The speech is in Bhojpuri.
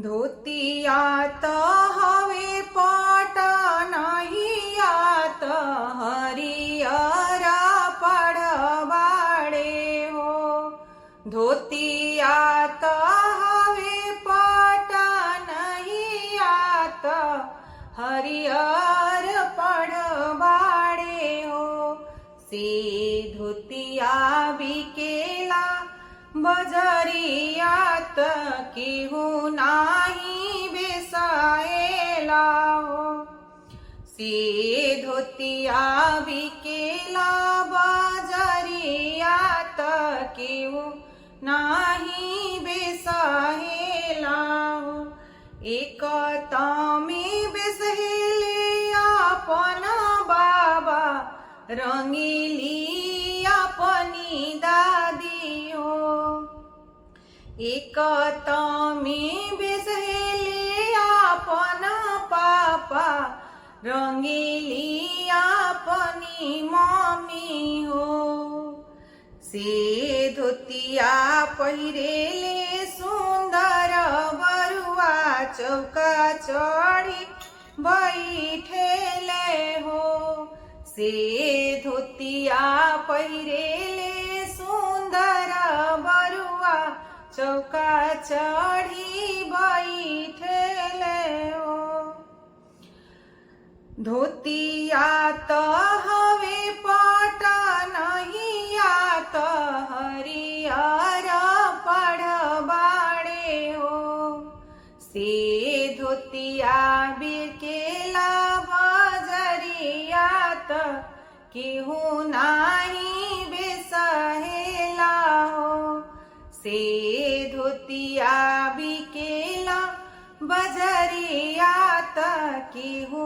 धोतिया त हवे पट नहियात हरियर पढ़वाड़े हो। धोतिया त हवे पट नहियात हरियर पढ़वाड़े हो। से धोतिया बिकेला बजरियात केहू नाही बेसाएला हो। से धोतिया बिकेला बजरियात केहू नाही बेसाएला हो। एक तमे बेसहेले अपन बाबा रंगीली अपनी दादी हो। एक तमे बेसहेले अपन पापा रंगीली अपनी मम्मी हो। से धोतिया पहिरेले सुंदर बरुआ चौका चढ़ी बैठेले हो। से धोतिया पहिरेले सुंदर बरुआ चौका चढ़ी बैठेले हो। धोतिया त हवे पट नहियात हरियर पढ़वाड़े हो। से धोतिया बिकेला बजरियात केहू नाही बेसहेला हो। से धोतिया बिकेला बजरियात केहू